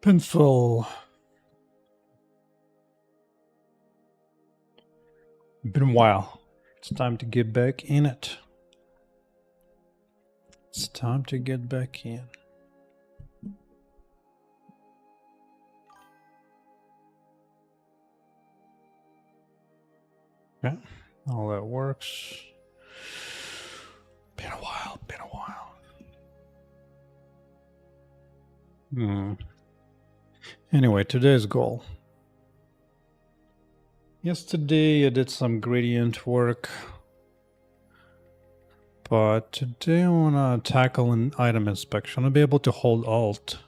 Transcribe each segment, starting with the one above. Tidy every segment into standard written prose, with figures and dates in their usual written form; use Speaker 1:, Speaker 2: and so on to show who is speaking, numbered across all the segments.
Speaker 1: Pencil. Been a while. It's time to get back in it. It's time to get back in. Yeah, all that works. Been a while, been a while. Anyway, today's goal. Yesterday I did some gradient work, but today I want to tackle an item inspection. I'll be able to hold Alt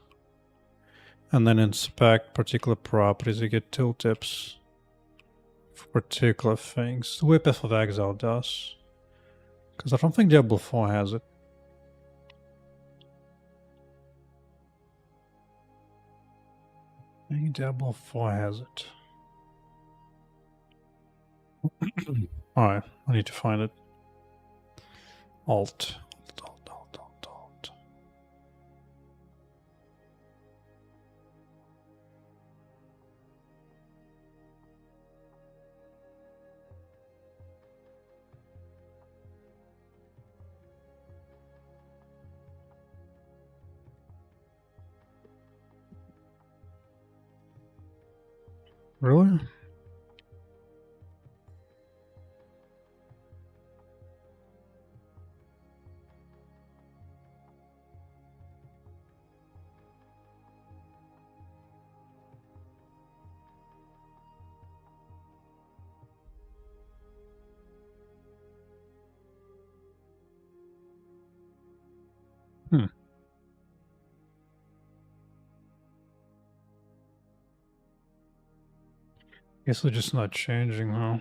Speaker 1: and then inspect particular properties. You get tooltips for particular things. The Whip of Exile does, because I don't think Diablo 4 has it. Maybe Diablo 4 has it. Alright, I need to find it. Alt. Really? Guess we're just not changing, huh?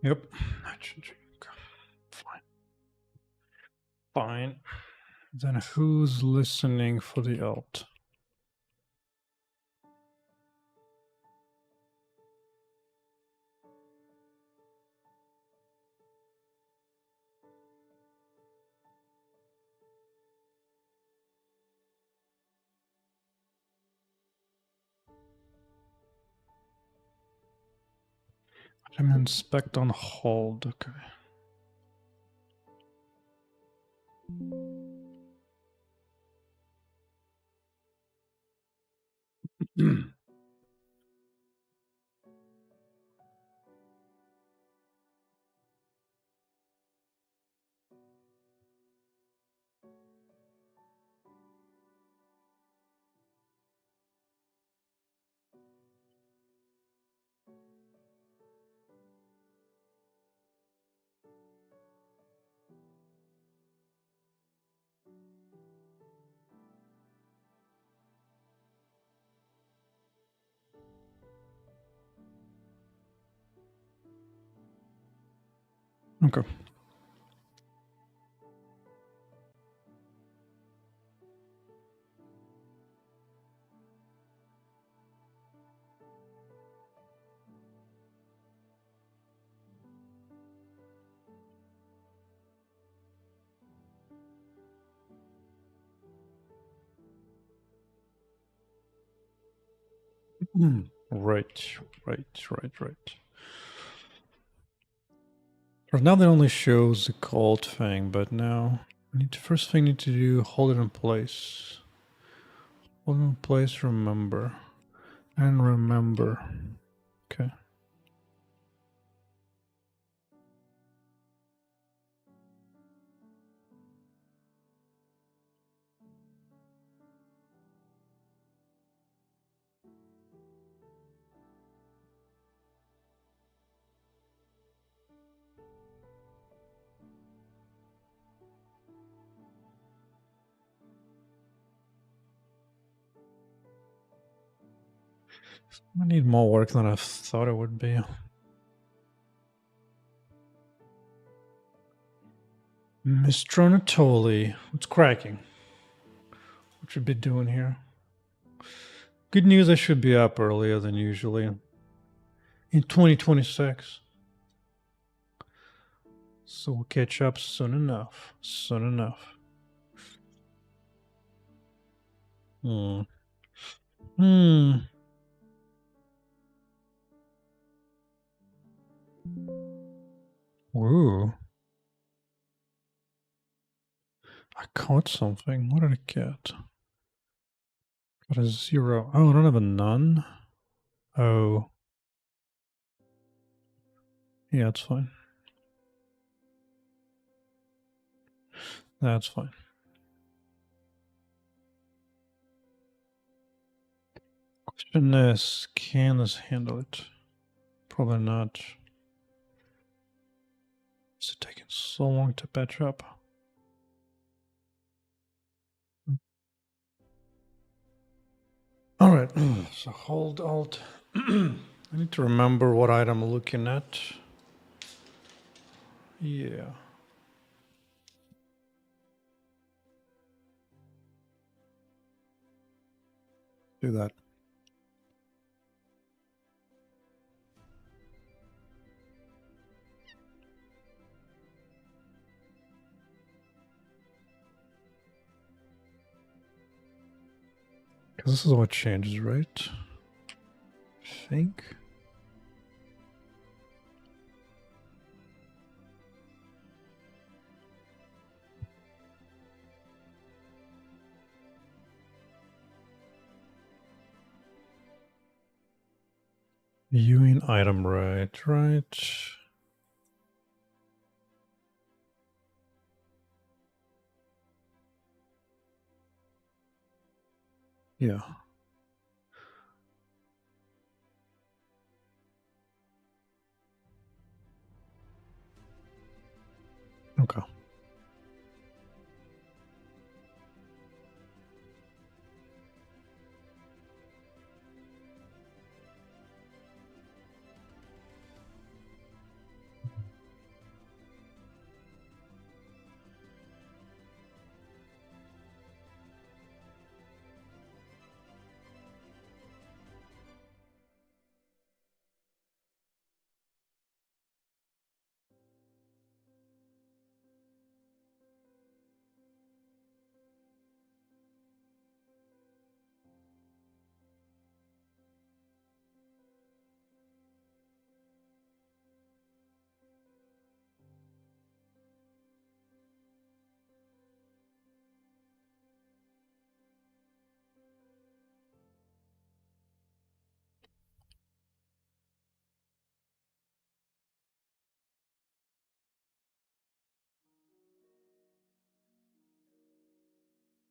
Speaker 1: Yep, not changing. Fine. Fine. Then who's listening for the alt? I'm inspect on hold, okay. Okay. Right. Right now that only shows the cold thing, but now first thing I need to do, hold it in place. Hold it in place, remember. And remember. Okay. I need more work than I thought it would be. Mr. Anatoly, what's cracking? should be doing here. Good news, I should be up earlier than usually in 2026. So we'll catch up soon enough. Soon enough. Hmm. Ooh. I caught something. What did I get? Got a 0. Oh, I don't have a none. Oh. Yeah, it's fine. That's fine. Question is, can this handle it? Probably not. Is it taking so long to patch up? All right, so hold Alt. I need to remember what item I'm looking at. Yeah. Do that. Because this is what changes, right? I think. Viewing item, right. Yeah. Okay.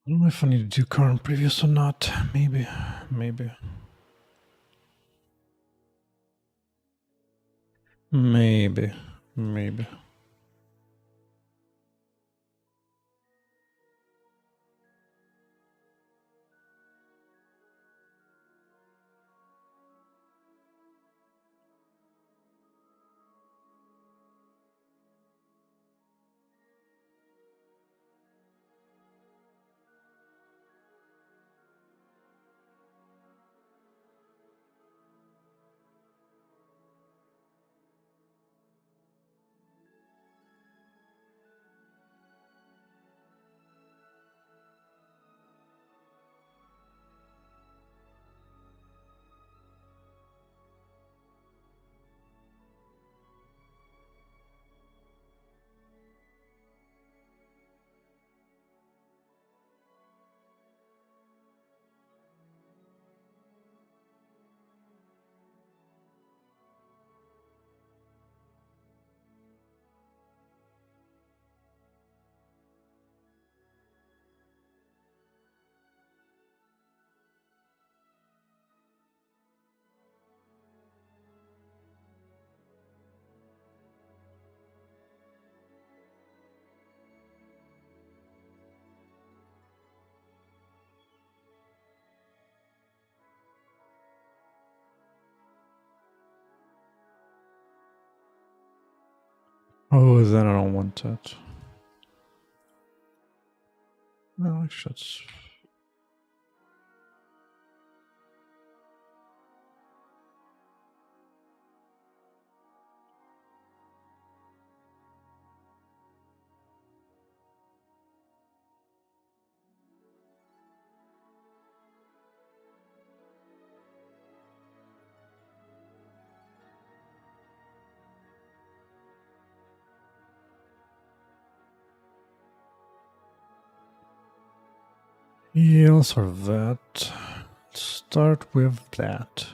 Speaker 1: I don't know if I need to do current previous or not. Maybe. Maybe. Maybe. Maybe. Oh, then I don't want that. No, actually, Yeah, let's start with that. Let's start with that.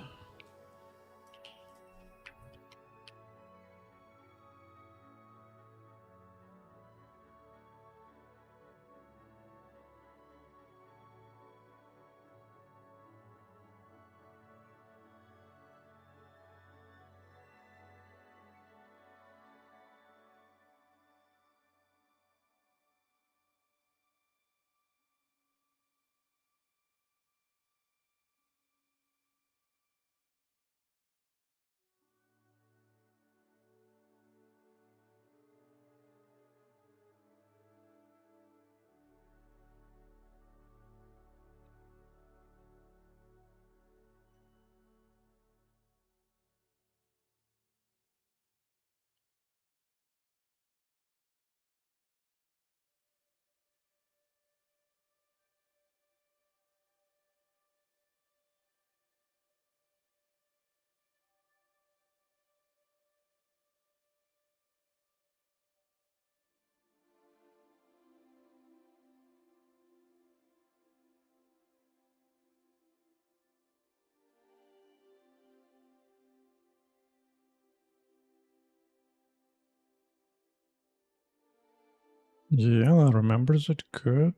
Speaker 1: Yeah, that remembers it. Good.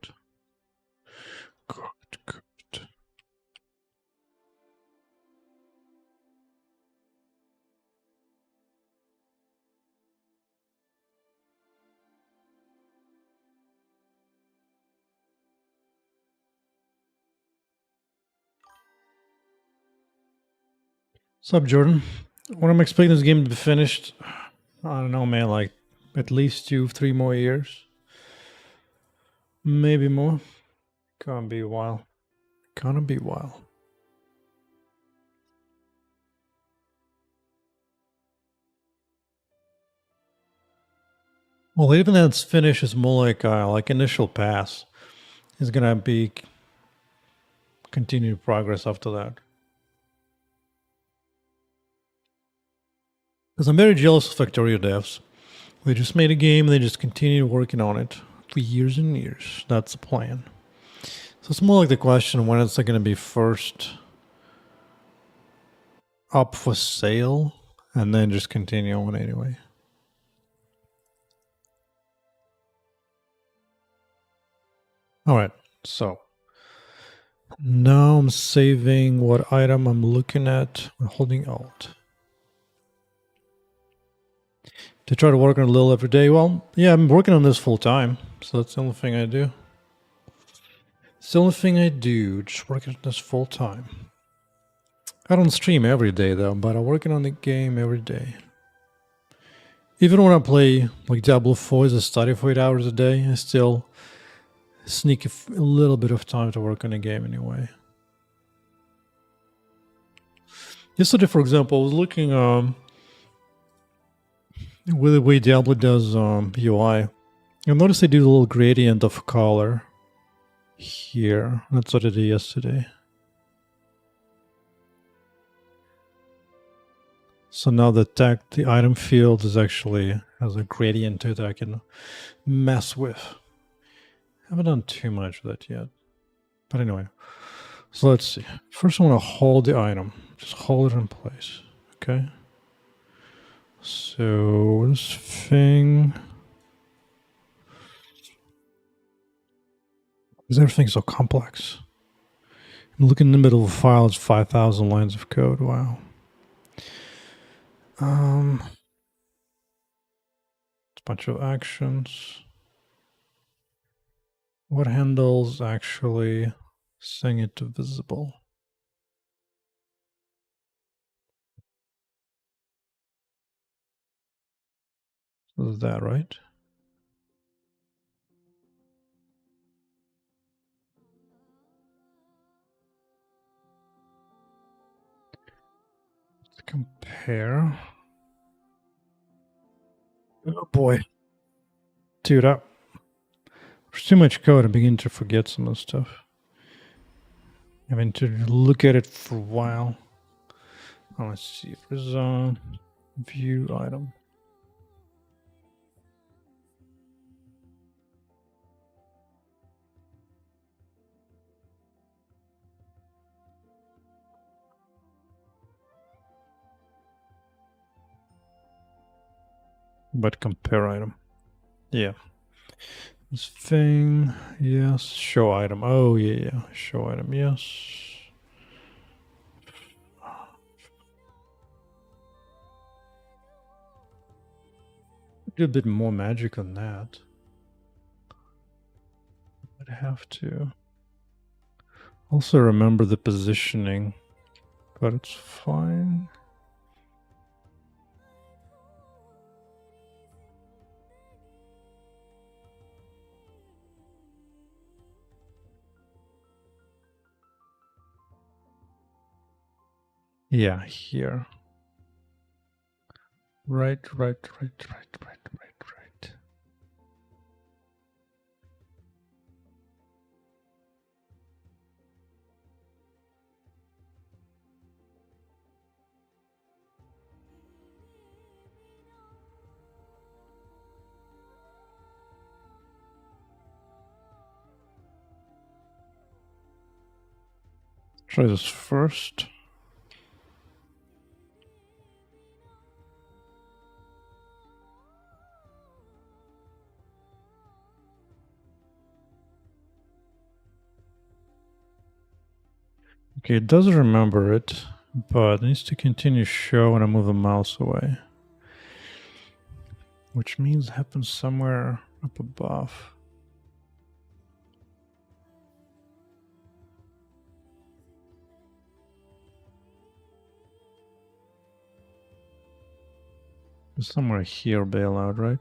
Speaker 1: Good, good. What's up, Jordan? When I'm expecting this game to be finished, I don't know, man, like at least 2, 3 more years. Maybe more. Gonna be a while. Gonna be a while. Well, even that it's finished is more like initial pass. It's gonna be continued progress after that. Because I'm very jealous of Factorio devs. They just made a game, they just continue working on it for years and years. That's the plan. So it's more like the question when it's going to be first up for sale and then just continue on anyway. All right, so now I'm saving what item I'm looking at. I'm holding Alt. To try to work on it a little every day. Well, yeah, I'm working on this full time, so that's the only thing I do. It's the only thing I do, just working on this full time. I don't stream every day though, but I'm working on the game every day. Even when I play like Diablo 4 as a study for 8 hours a day, I still sneak a little bit of time to work on a game anyway. Yesterday, for example, I was looking with the way Diablo does UI. You'll notice they do a little gradient of color here. That's what I did yesterday. So now the item field is actually has a gradient to it that I can mess with. Haven't done too much with that yet. But anyway, so let's see. First I want to hold the item. Just hold it in place. Okay. So this thing is everything so complex. I'm looking in the middle of a file, it's 5,000 lines of code. Wow. It's a bunch of actions. What handles actually setting it to visible? Is that right? Let's compare. Oh boy. Dude, there's too much code. I begin to forget some of the stuff. I mean, to look at it for a while. Oh, let's see if there's a view item. But compare item. Yeah. This thing, yes. Show item. Oh, yeah. Show item, yes. Do a bit more magic on that. I'd have to. Also remember the positioning, but it's fine. Yeah, here. Right. Try this first. Okay, it does remember it, but it needs to continue show when I move the mouse away. Which means it happens somewhere up above. Somewhere here, bailout, right?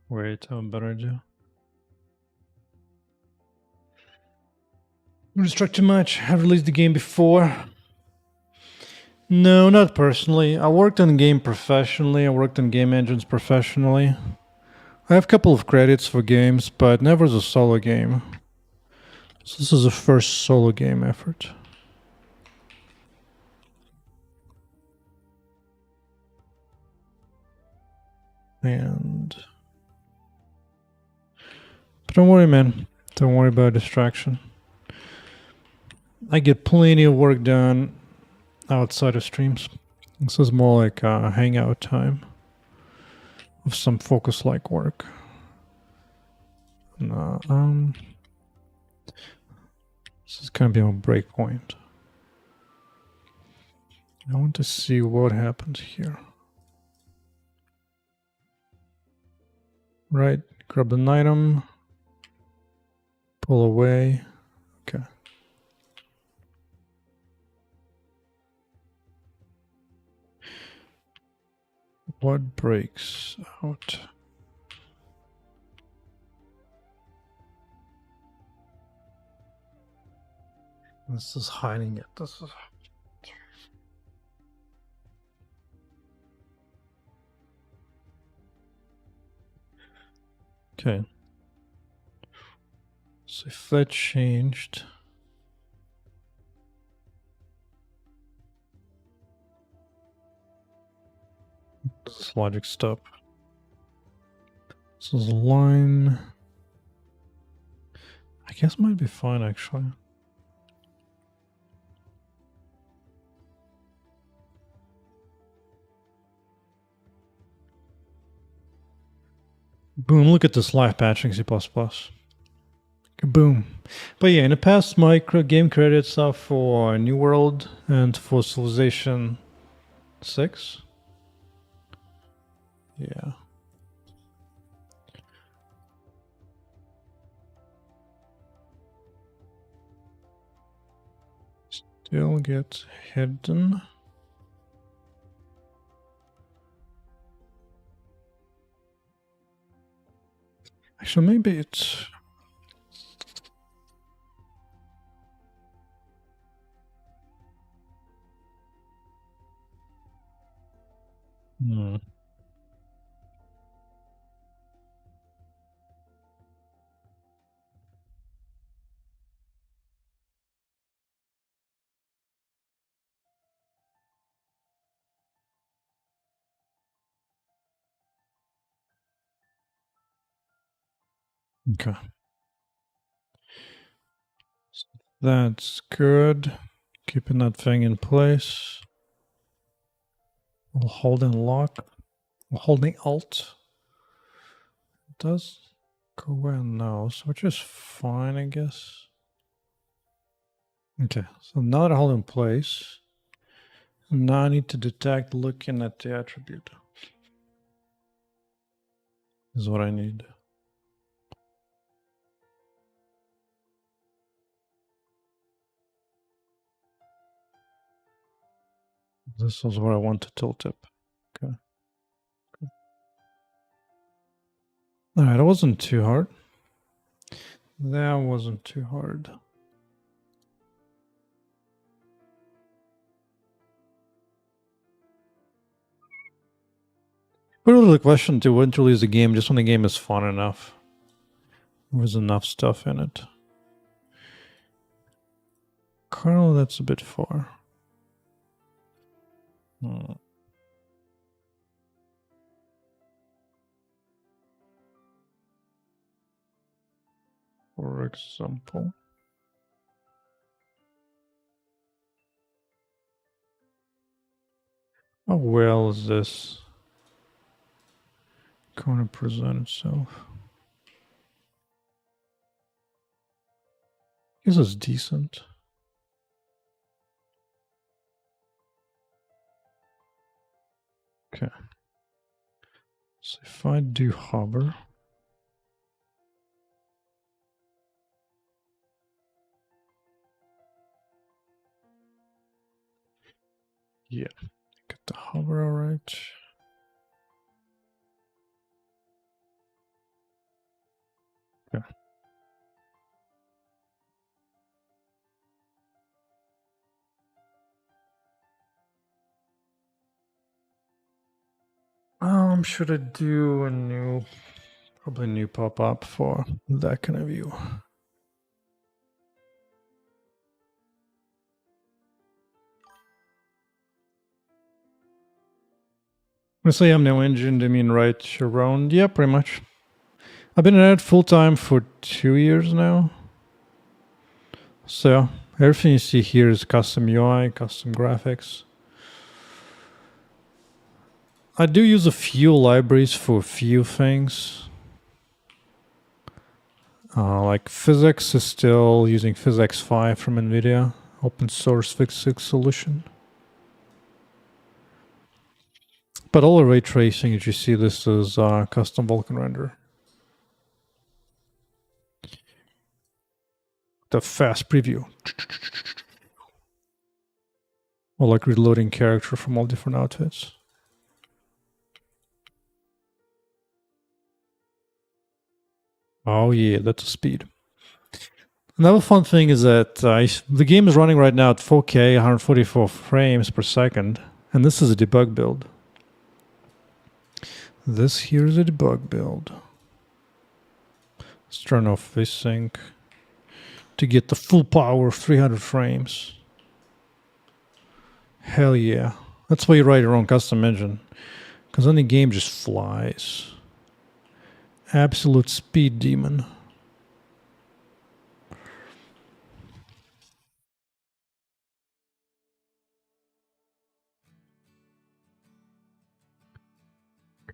Speaker 1: Wait, I have a better idea. Restruct too much. I've released the game before. No, not personally. I worked on game professionally. I worked on game engines professionally. I have a couple of credits for games, but never as a solo game. So this is the first solo game effort. But don't worry, man. Don't worry about distraction. I get plenty of work done outside of streams. This is more like a hangout time of some focus-like work. This is gonna be my break point. I want to see what happens here. Right, grab an item, pull away. Okay. What breaks out? This is hiding it. This is. Okay. So if that changed. This is logic stop. This is a line. I guess it might be fine actually. Boom, look at this live patching C++. Kaboom. But yeah, in the past, my game credits are for New World and for Civilization 6. Yeah. Still get hidden. Actually, maybe it's... Hmm. Okay. That's good. Keeping that thing in place. We'll hold and lock. We'll holding Alt. It does go in now, which is fine, I guess. Okay, so now that I hold in place, now I need to detect looking at the attribute. Is what I need. This is what I want to tooltip. Okay. All right, that wasn't too hard. That wasn't too hard. But really the question to when to release the game, just when the game is fun enough. There's enough stuff in it. Kernel, that's a bit far. For example. How well is this going to present itself? This is decent. Okay. So if I do hover, yeah, get the hover all right. Okay. Should I do a new, probably a new pop-up for that kind of view? When I say I'm NoEngine, do you mean right around? Yeah, pretty much. I've been at it full-time for 2 years now. So everything you see here is custom UI, custom graphics. I do use a few libraries for a few things. Like physics is still using PhysX 5 from NVIDIA, open source physics solution. But all the ray tracing, as you see, this is custom Vulkan render. The fast preview. Or like reloading character from all different outfits. Oh yeah, that's a speed. Another fun thing is that the game is running right now at 4K, 144 frames per second, and this is a debug build. This here is a debug build. Let's turn off VSync to get the full power of 300 frames. Hell yeah. That's why you write your own custom engine, because then the game just flies. Absolute speed demon.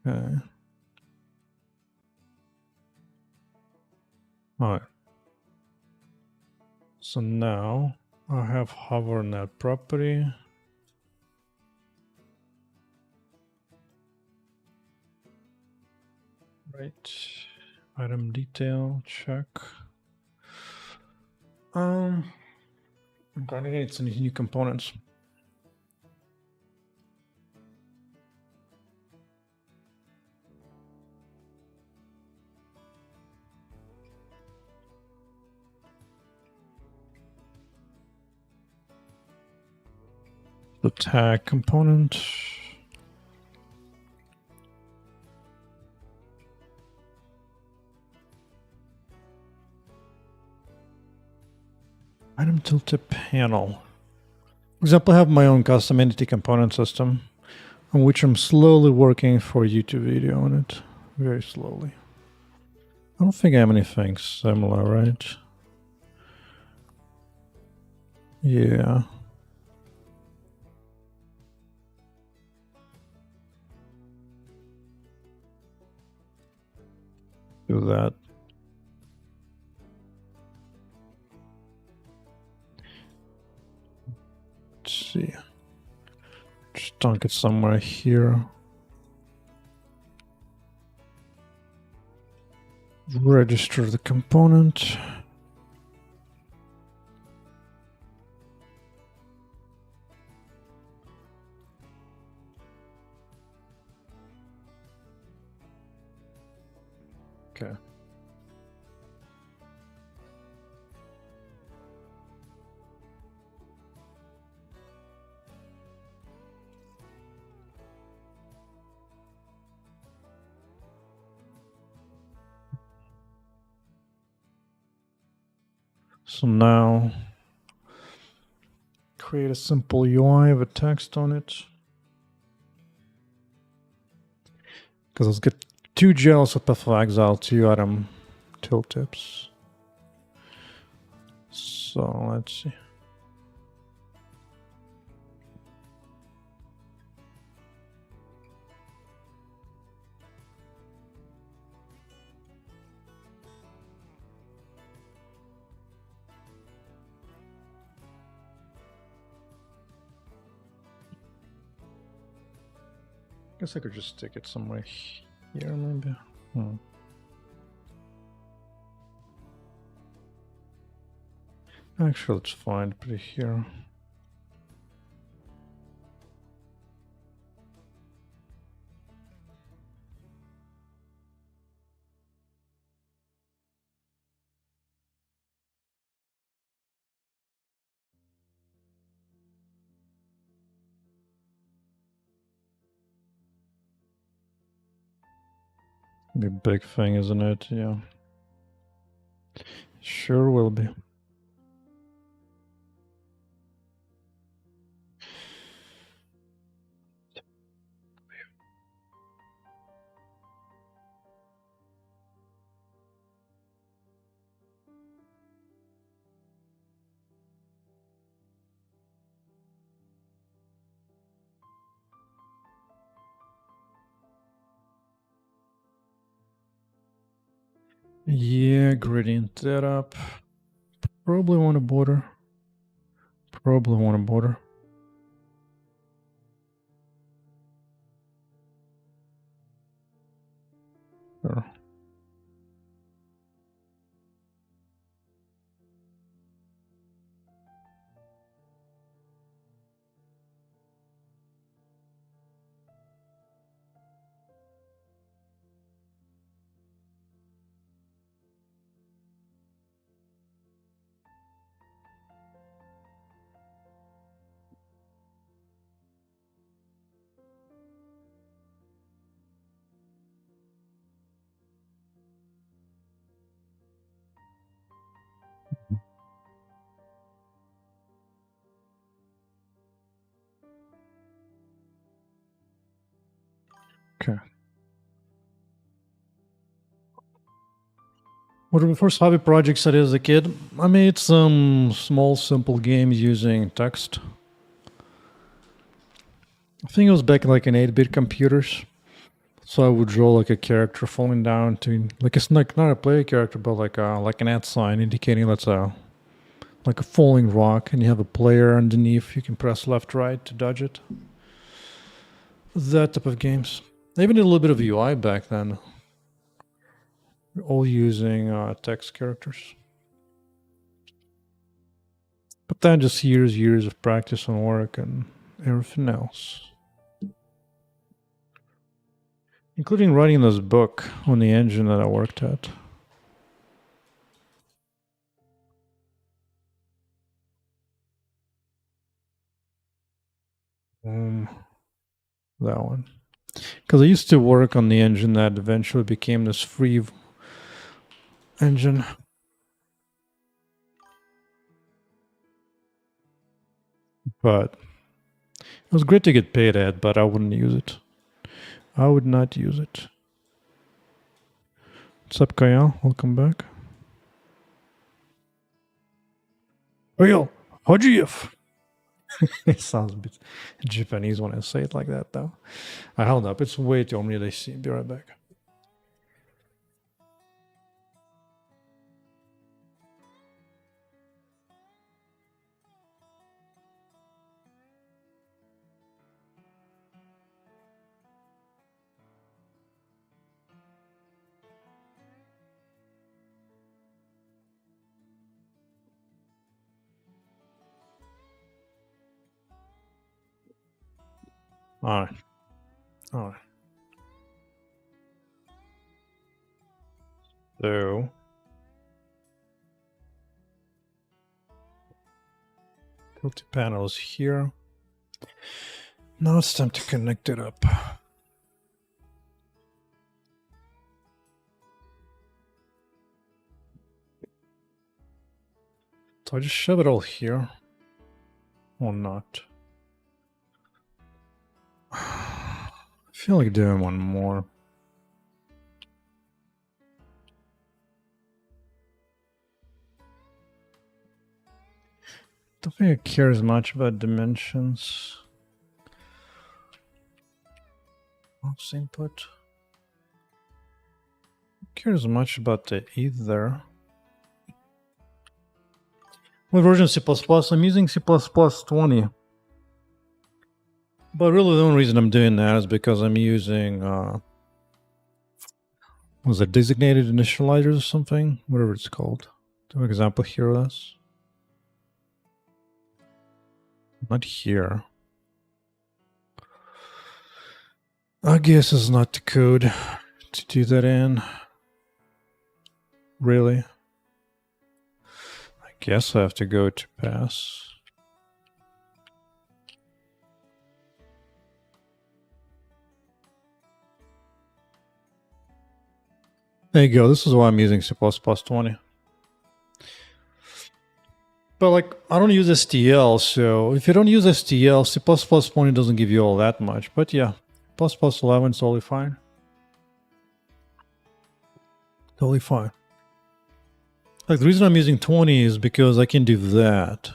Speaker 1: Okay. All right. So now I have hover net property. Right. Item detail, check. I'm going to need some new components. The tag component. Item tooltip panel. For example, I have my own custom entity component system on which I'm slowly working for a YouTube video on it. Very slowly. I don't think I have anything similar, right? Yeah. Do that. Let's see. Just dunk it somewhere here. Register the component. Okay. So now create a simple UI with text on it. Because let's get 2 gels with Path of Exile, 2 item tooltips. So let's see. Guess I could just stick it somewhere here, maybe. Actually, let's find put it here. Be a big thing, isn't it? Yeah. Sure will be. Yeah, gradient setup. Probably want a border. Probably want a border. Sure. Okay. One of the first hobby projects I did as a kid, I made some small, simple games using text. I think it was back like in 8-bit computers. So I would draw like a character falling down to like it's not a player character, but like an @ sign indicating that's a like a falling rock, and you have a player underneath. You can press left, right to dodge it. That type of games. They even did a little bit of UI back then. All using text characters. But then just years of practice and work and everything else. Including writing this book on the engine that I worked at. That one. Because I used to work on the engine that eventually became this free engine. But it was great to get paid at, but I wouldn't use it. I would not use it. What's up, Kyle? Welcome back. Oh, yo, Hajiev. It sounds a bit Japanese when I say it like that, though. I held up. It's way too many they see. Be right back. All right. All right. So, filter panels here. Now it's time to connect it up. So I just shove it all here. Or not. I feel like doing one more. Don't think it cares much about dimensions. Mouse input. Cares much about the either. What version of C++? I'm using C++ 20. But really the only reason I'm doing that is because I'm using was it designated initializers or something? Whatever it's called. Do an example here of this. Not here. I guess it's not the code to do that in. Really? I guess I have to go to pass. There you go. This is why I'm using C++ 20. But like, I don't use STL, so if you don't use STL, C++ 20 doesn't give you all that much. But yeah, ++ 11 is totally fine. Totally fine. Like, the reason I'm using 20 is because I can do that.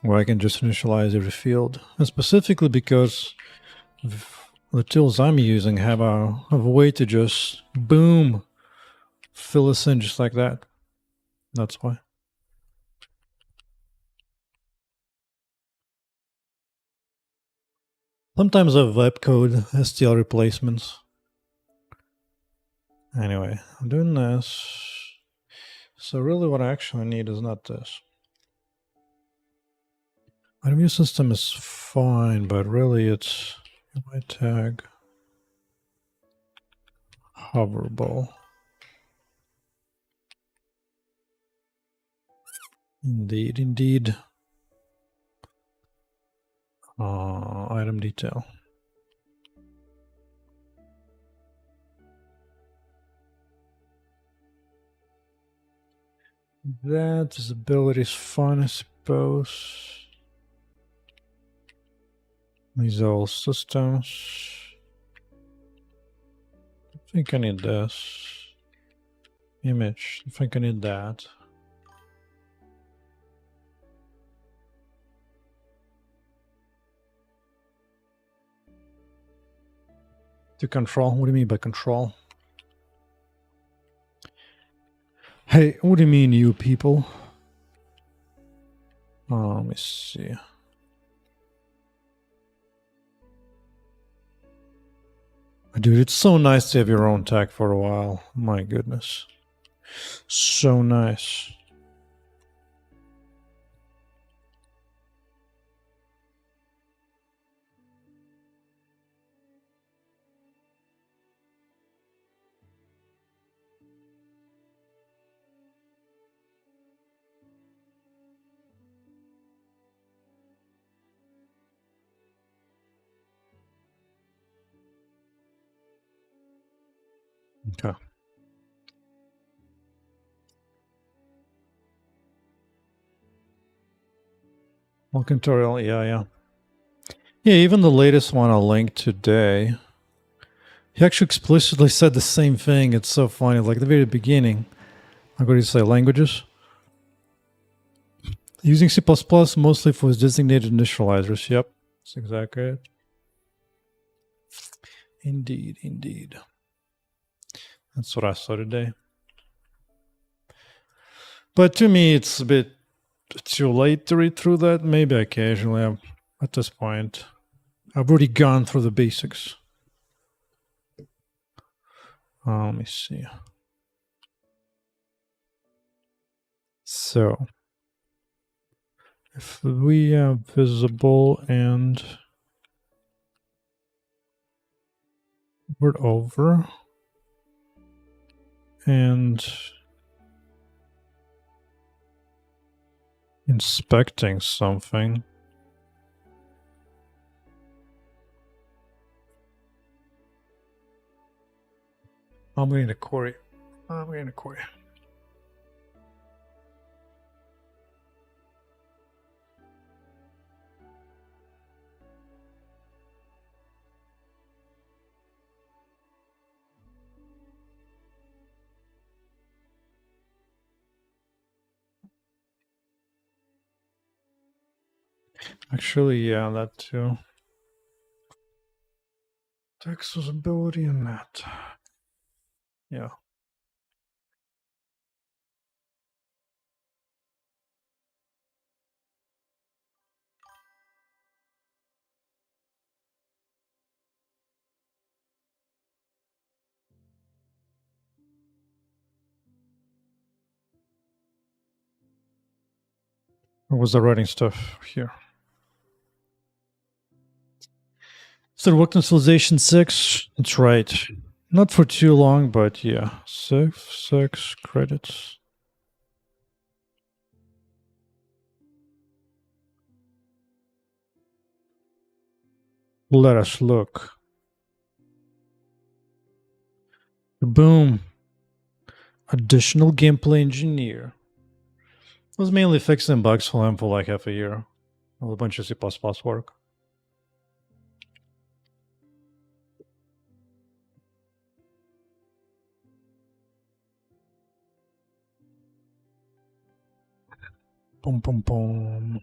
Speaker 1: Where I can just initialize every field. And specifically because the tools I'm using have a way to just, boom, fill this in just like that. That's why. Sometimes I have web code STL replacements. Anyway, I'm doing this. So really what I actually need is not this. Item view system is fine, but really it's my tag hoverable. Indeed, indeed. Item detail. That visibility is fine, I suppose. These are all systems. I think I need this. Image. I think I need that. To control? What do you mean by control? Hey, what do you mean, you people? Let me see. Dude, it's so nice to have your own tech for a while. My goodness. So nice. Okay. Welcome tutorial, yeah. Yeah, even the latest one I'll link today. He actually explicitly said the same thing. It's so funny. Like the very beginning. I'm going to say languages. Using C++ mostly for its designated initializers. Yep, that's exactly it. Indeed. That's what I saw today. But to me, it's a bit too late to read through that. Maybe occasionally. At this point, I've already gone through the basics. Let me see. So, if we have visible and word over and inspecting something. I'm going to query. Actually, yeah, that too. Accessibility and that. Yeah. What was the writing stuff here? So work installation 6. That's right. Not for too long, but yeah. 6 credits. Let us look. Boom. Additional gameplay engineer. I was mainly fixing bugs for him for like half a year. A bunch of C++ work. Boom.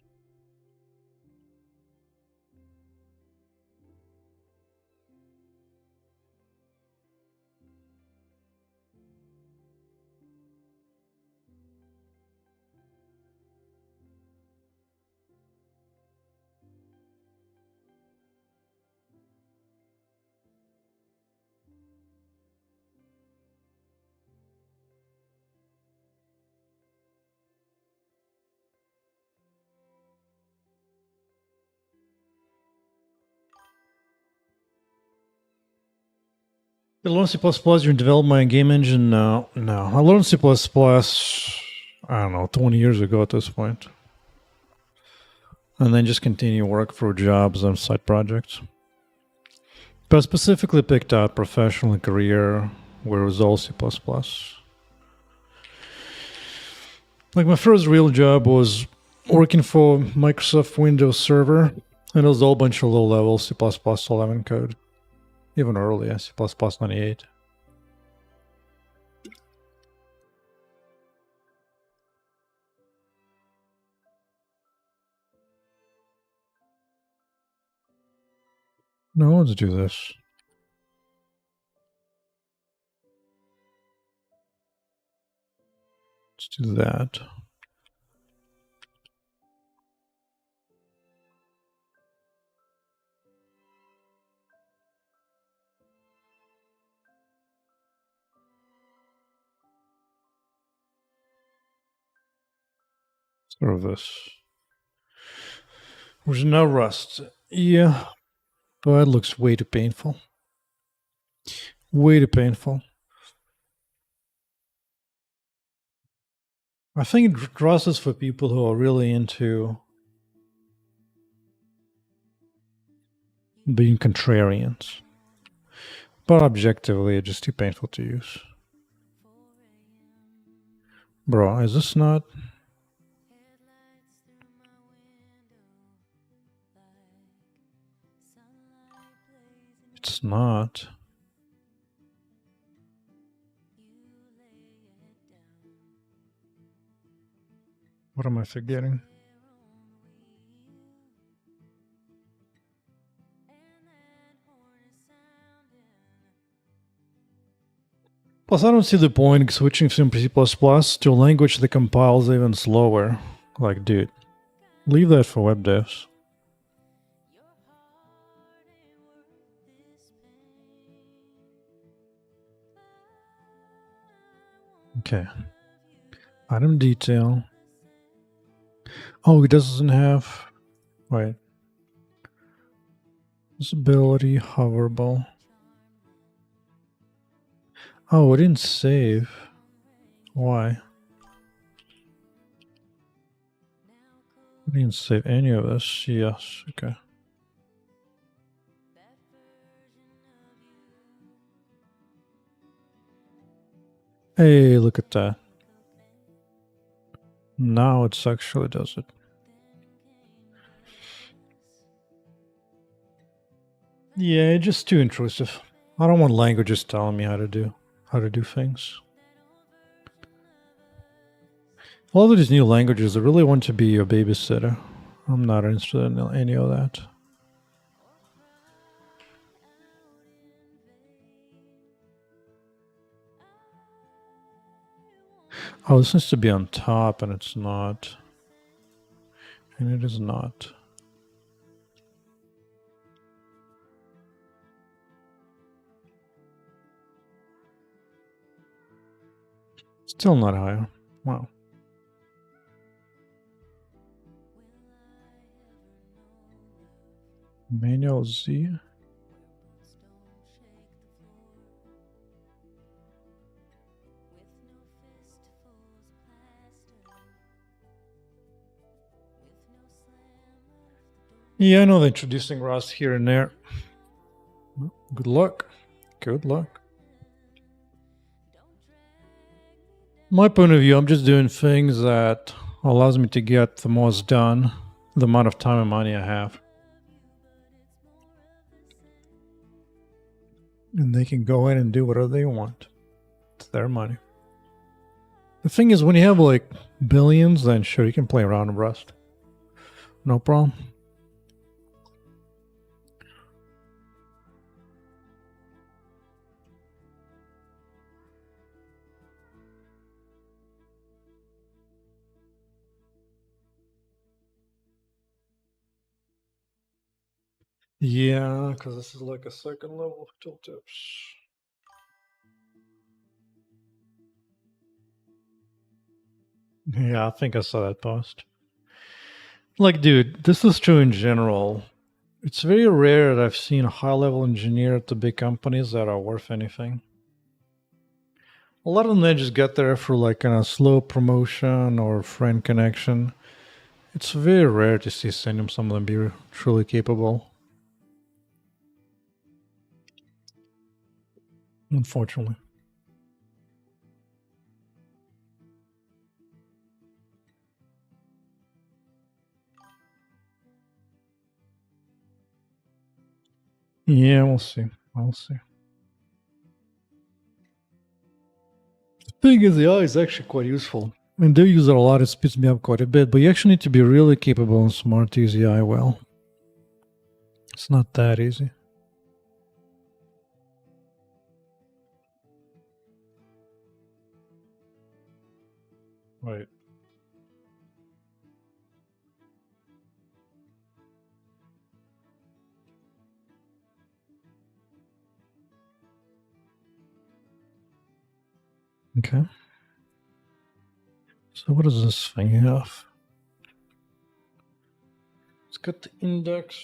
Speaker 1: You learn C++ during development game engine? No. I learned C++, I don't know, 20 years ago at this point. And then just continue work for jobs and side projects. But I specifically picked out professional career where it was all C++. Like my first real job was working for Microsoft Windows Server, and it was a whole bunch of low-level C++ 11 code. Even earlier, C++ 98. No, let's do this. Let's do that. Sort of this. There's no rust. Yeah. But it looks way too painful. Way too painful. I think rust is for people who are really into being contrarians. But objectively, it's just too painful to use. Bro, is this not? It's not. What am I forgetting? Plus, I don't see the point switching from C++ to a language that compiles even slower. Like, dude, leave that for web devs. Okay. Item detail. Oh, it doesn't have... Wait. Visibility, hoverable. Oh, it didn't save. Why? I didn't save any of this. Yes, okay. Hey, look at that. Now it actually does it. Yeah, it's just too intrusive. I don't want languages telling me how to do things. A lot of these new languages, they really want to be your babysitter. I'm not interested in any of that. Oh, this needs to be on top, and it's not. And it is not. Still not higher. Wow. Manual Z. Yeah, I know they're introducing Rust here and there. Good luck. Good luck. My point of view, I'm just doing things that allows me to get the most done, the amount of time and money I have. And they can go in and do whatever they want. It's their money. The thing is, when you have like billions, then sure, you can play around in Rust. No problem. Yeah, because this is like a second level tooltips. Yeah, I think I saw that post. Like, dude, this is true in general. It's very rare that I've seen a high-level engineer at the big companies that are worth anything. A lot of them, they just get there for like a slow promotion or friend connection. It's very rare to see some of them be truly capable. Unfortunately. Yeah, we'll see. We'll see. The thing is, the AI is actually quite useful. I mean, they use it a lot, it speeds me up quite a bit, but you actually need to be really capable and smart to use the AI well. It's not that easy. Right. Okay. So what does this thing have? It's got the index.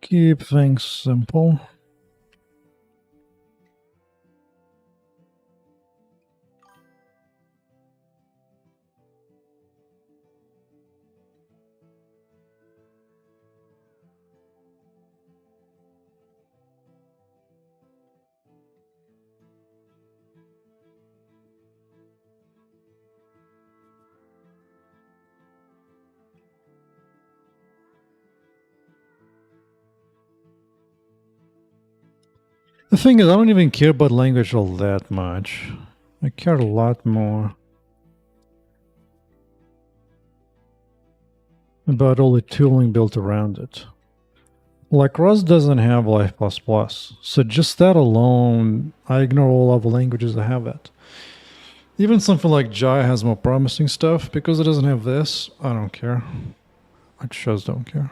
Speaker 1: Keep things simple. The thing is, I don't even care about language all that much. I care a lot more about all the tooling built around it. Like Rust doesn't have Life++, so just that alone, I ignore all other languages that have that. Even something like Java has more promising stuff. Because it doesn't have this, I don't care. I just don't care.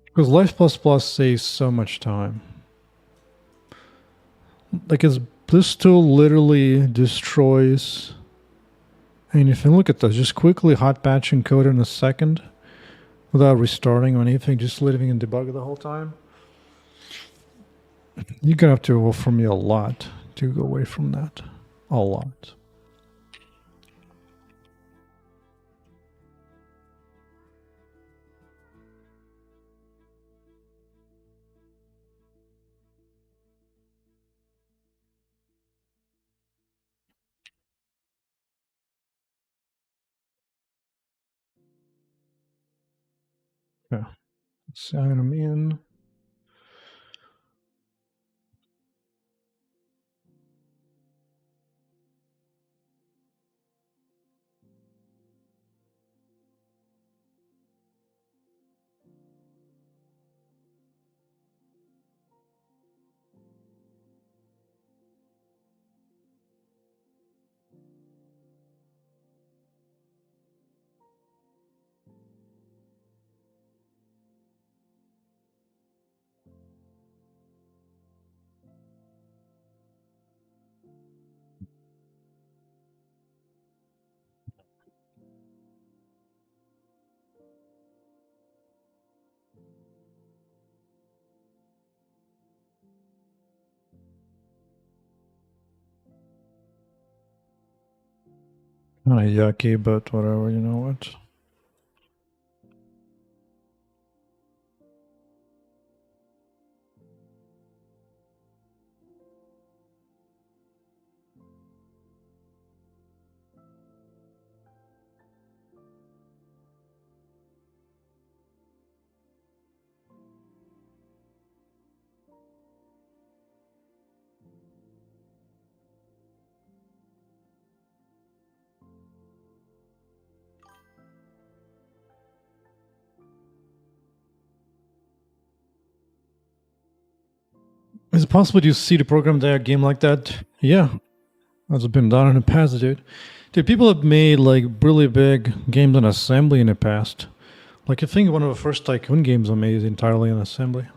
Speaker 1: Because Life++ saves so much time. Like, this tool literally destroys anything. Look at this. Just quickly hot patching code in a second without restarting or anything, just leaving in debug the whole time. You're gonna have to offer me a lot to go away from that. A lot. Yeah. Sign them in. Kind of yucky, but whatever, you know what? Is it possible to see the program there, game like that? Yeah, that's been done in the past, dude. Dude, people have made like really big games in assembly in the past. Like I think one of the first Tycoon games I made is entirely in assembly.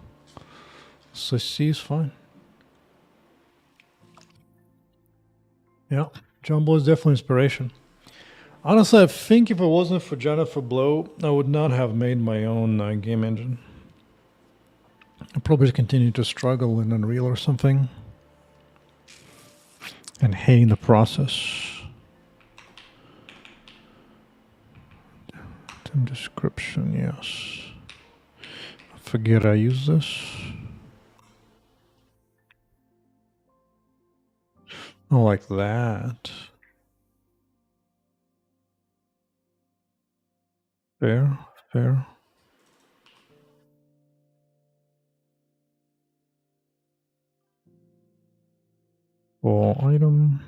Speaker 1: So C is fine. Yeah, Jumbo is definitely inspiration. Honestly, I think if it wasn't for Jennifer Blow, I would not have made my own game engine. I'd probably continue to struggle in Unreal or something. And hate the process. Team description, yes. I forget I use this. Oh, like that. Fair, fair. For item.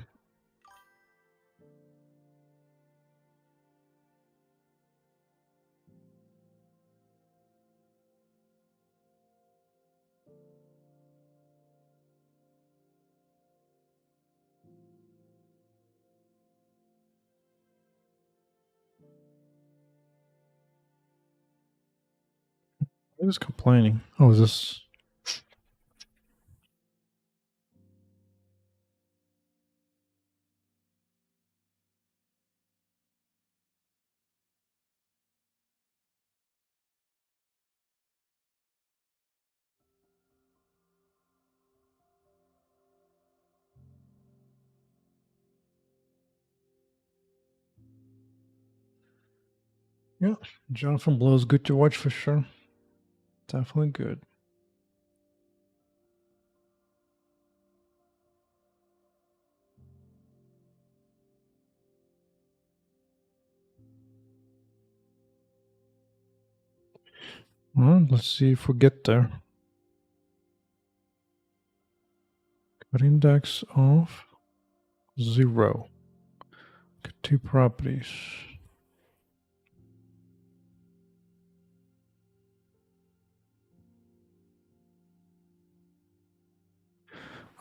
Speaker 1: Who is complaining? Oh, is this? Yeah, Jonathan Blow is good to watch for sure. Definitely good. Well, let's see if we get there. Got index of 0. Got 2 properties.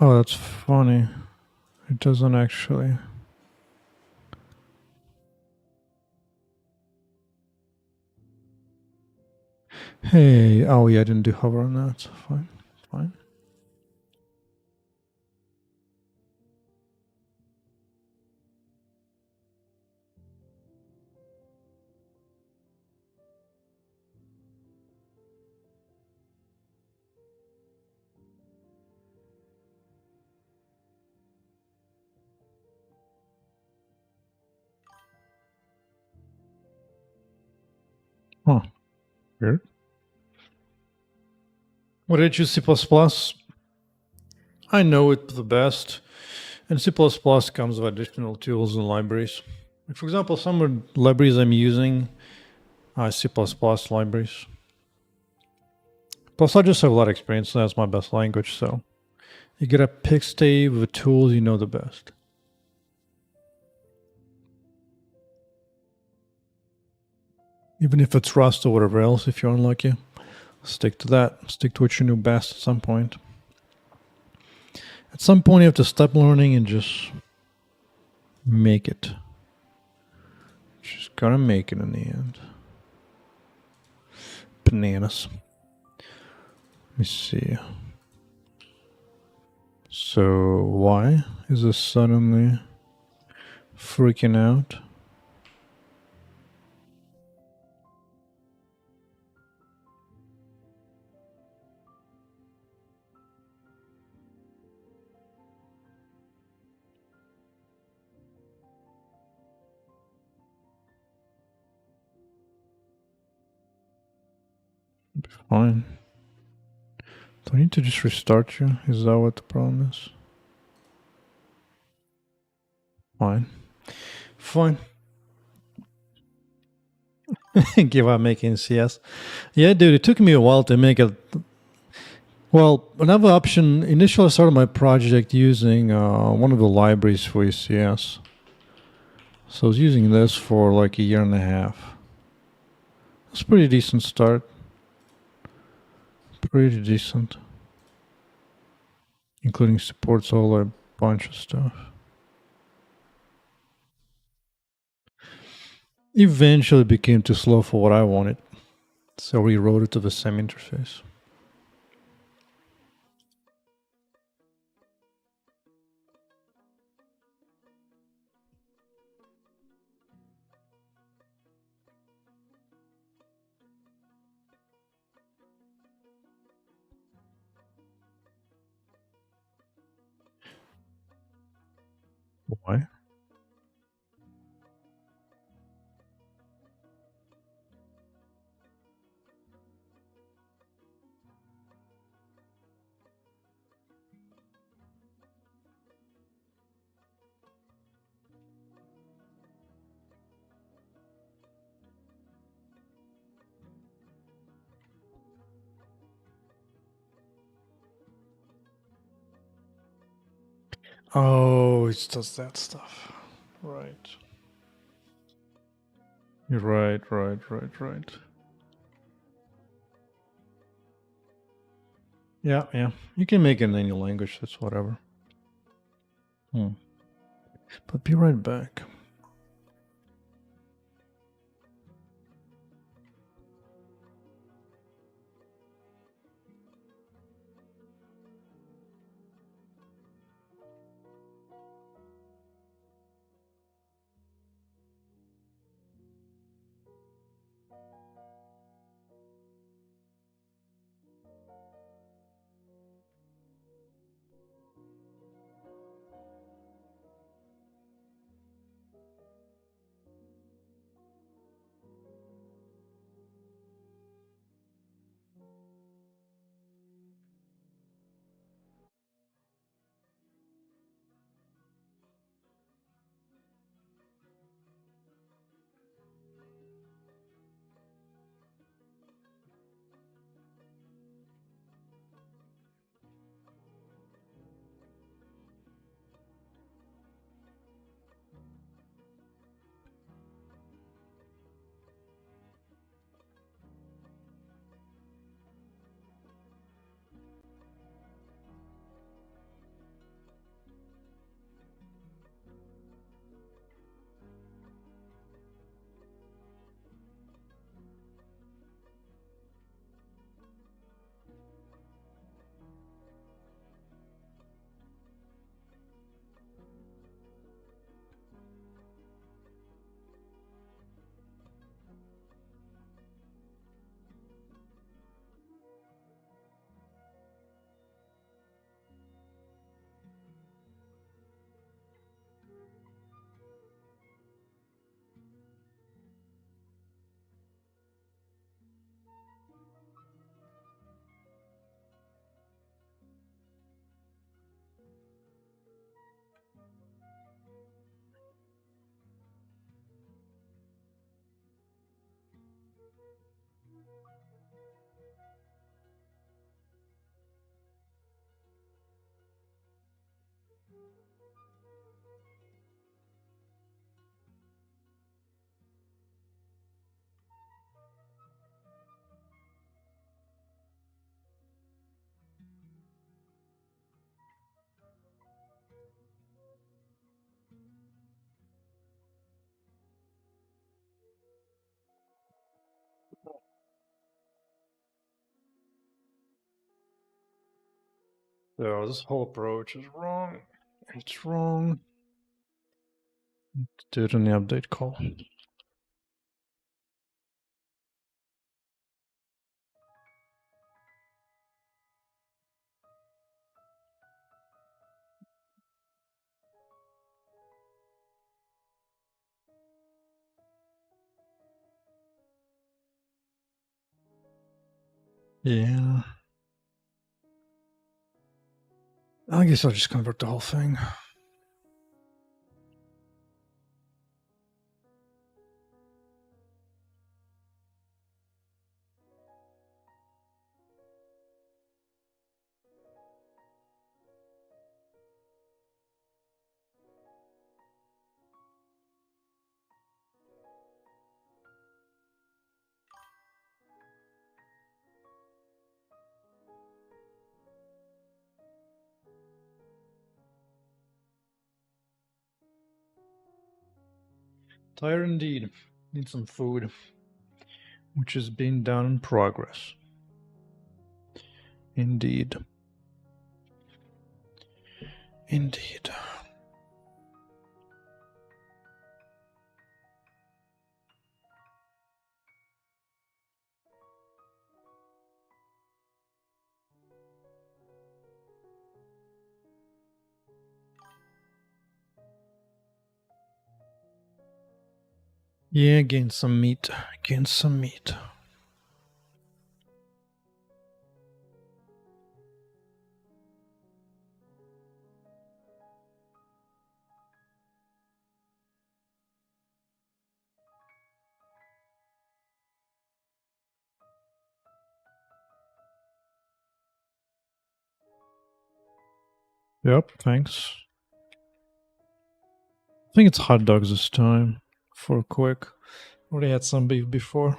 Speaker 1: Oh, that's funny. It doesn't actually. Hey, oh yeah, I didn't do hover on that. Fine, fine. Huh, weird. What did you C++? I know it the best. And C++ comes with additional tools and libraries. Like for example, some of the libraries I'm using are C++ libraries. Plus, I just have a lot of experience. So that's my best language. So you get a pick stave with tools you know the best. Even if it's Rust or whatever else, if you're unlucky, stick to that. Stick to what you know best at some point. At some point, you have to stop learning and just make it. Just gotta make it in the end. Bananas. Let me see. So, why is this suddenly freaking out? Fine. Do I need to just restart you? Is that what the problem is? Fine. Fine. Give up making CS. Yeah, dude, it took me a while to make it. Well, another option, initially I started my project using one of the libraries for CS. So I was using this for like a year and a half. It's a pretty decent start. Pretty decent. Including supports all a bunch of stuff. Eventually became too slow for what I wanted. So I rewrote it to the same interface. Why? Oh, it does that stuff. Right. You're right. Yeah. You can make it in any language, that's whatever. But be right back. So this whole approach is wrong. It's wrong. Do it in the update call. Yeah. I guess I'll just convert the whole thing. Tired indeed. Need some food, which is being done in progress. Indeed. Indeed. Yeah, gain some meat. Gain some meat. Yep, thanks. think it's hot dogs this time for quick. Already had some beef before.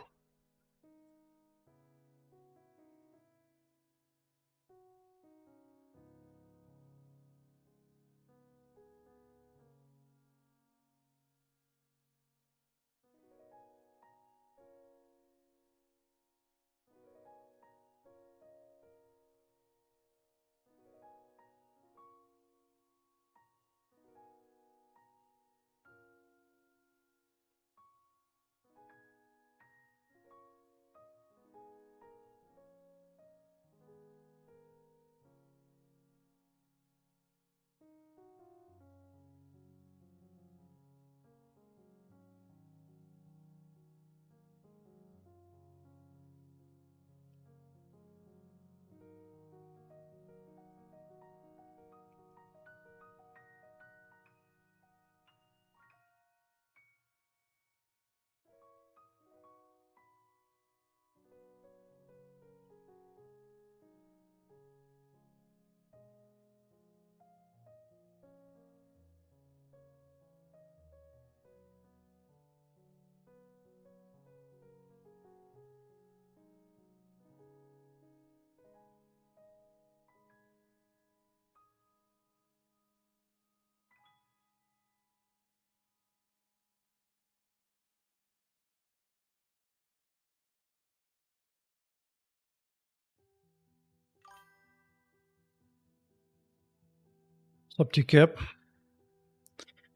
Speaker 1: What's up, TCAP?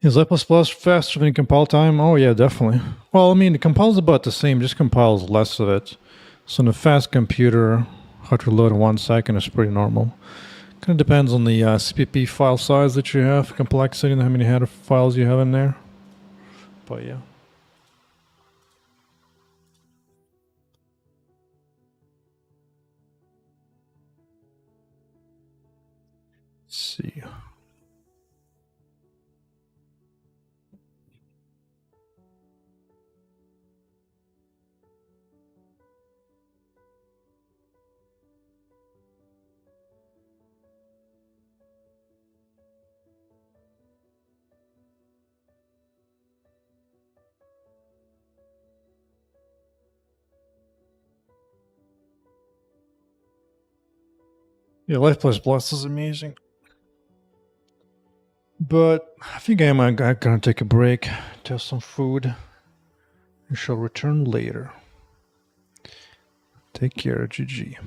Speaker 1: Is Light++ faster than compile time? Oh yeah, definitely. Well, I mean, the compile's about the same, just compiles less of it. So in a fast computer, hard to load in 1 second is pretty normal. Kind of depends on the CPP file size that you have, complexity, and how many header files you have in there. But yeah. Let's see. Yeah, Life Plus Plus is amazing. But I think I'm gonna take a break, test some food, and shall return later. Take care, GG.